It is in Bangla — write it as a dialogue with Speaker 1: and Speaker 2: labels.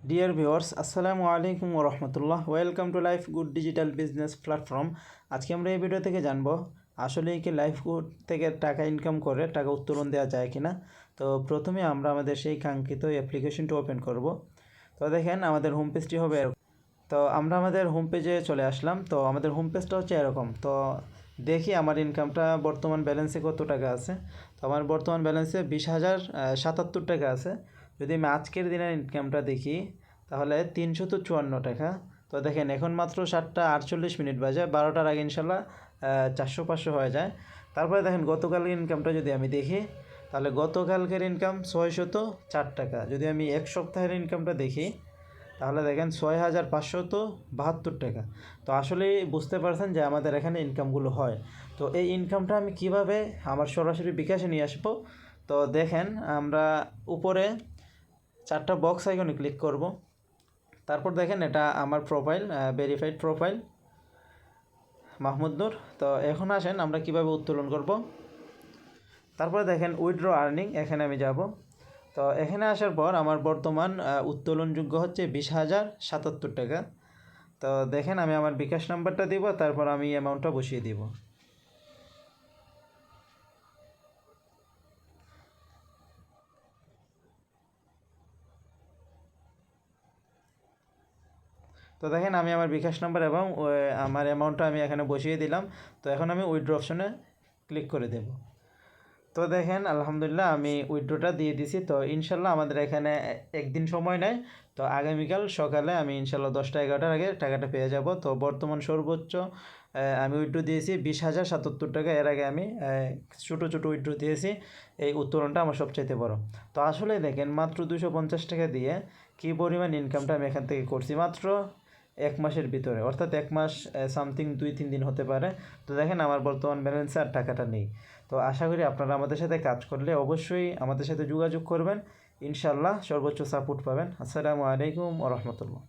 Speaker 1: ডিয়ার ভিউয়ার্স, আসসালামু আলাইকুম ওয়া রাহমাতুল্লাহ। Welcome to life good digital business platform. আজকে আমরা এই ভিডিও থেকে জানবো আসলে কি লাইফ গুড থেকে টাকা ইনকাম করে টাকা উত্তোলন দেওয়া যায় কিনা। তো প্রথমে আমরা আমাদের সেই কাঙ্ক্ষিত অ্যাপ্লিকেশনটি ওপেন করব। তো দেখেন আমাদের হোম পেজটি হবে এরকম। তো আমরা আমাদের হোম পেজে চলে আসলাম। তো আমাদের হোম পেজটা হচ্ছে এরকম। তো দেখি আমার ইনকামটা বর্তমান ব্যালেন্সে কত টাকা আছে। তো আমার বর্তমান ব্যালেন্সে 20,077 টাকা আছে। যদি আমি আজকের দিনের ইনকামটা দেখি তাহলে 354 টাকা। তো দেখেন এখন মাত্র 7:48 বাজে, 12টার আগে ইনশাল্লাহ 400-500 হয়ে যায়। তারপরে দেখেন গতকালের ইনকামটা যদি আমি দেখি তাহলে গতকালকের ইনকাম 604 টাকা। যদি আমি এক সপ্তাহের ইনকামটা দেখি তাহলে দেখেন 6,572 টাকা। তো আসলেই বুঝতে পারছেন যে আমাদের এখানে ইনকামগুলো হয়। তো এই ইনকামটা আমি কিভাবে আমার সরাসরি বিকাশে নিয়ে আসবো। তো দেখেন আমরা উপরে 4টা বক্স আইকনে ক্লিক করব। তারপর দেখেন এটা আমার প্রোফাইল, ভেরিফাইড প্রোফাইল মাহমুদ নূর। তো এখন আসেন আমরা কিভাবে উত্তোলন করব। তারপরে দেখেন উইথড্র আর্নিং, এখানে আমি যাব। তো এখানে আসার পর আমার বর্তমান উত্তোলনযোগ্য হচ্ছে 20,077 টাকা। তো দেখেন আমি আমার বিকাশ নাম্বারটা দিব, তারপর আমি অ্যামাউন্টটা বসিয়ে দিব। তো দেখেন আমি আমার বিকাশ নাম্বার এবং আমার অ্যামাউন্টটা আমি এখানে বসিয়ে দিলাম। তো এখন আমি উইথড্র অপশনে ক্লিক করে দেব। তো দেখেন আলহামদুলিল্লাহ আমি উইথড্রটা দিয়ে দিছি। তো ইনশাল্লাহ আমাদের এখানে একদিন সময় নেয়। তো আগামীকাল সকালে আমি ইনশাল্লাহ 10টা-11টার আগে টাকাটা পেয়ে যাব। তো বর্তমান সর্বোচ্চ আমি উইথড্র দিয়েছি 20,077 টাকা। এর আগে আমি ছোটো ছোটো উইথড্র দিয়েছি। এই উত্তোলনটা আমার সবচাইতে বড়। তো আসলে দেখেন মাত্র 250 টাকা দিয়ে কী পরিমাণ ইনকামটা আমি এখান থেকে করছি মাত্র এক মাসের ভিতরে, অর্থাৎ এক মাস সামথিং 2-3 দিন হতে পারে। তো দেখেন আমার বর্তমান ব্যালেন্সে আর টাকাটা নেই। তো আশা করি আপনারা আমাদের সাথে কাজ করলে অবশ্যই আমাদের সাথে যোগাযোগ করবেন, ইনশাল্লাহ সর্বোচ্চ সাপোর্ট পাবেন। আসসালামু আলাইকুম ওয়া রাহমাতুল্লাহ।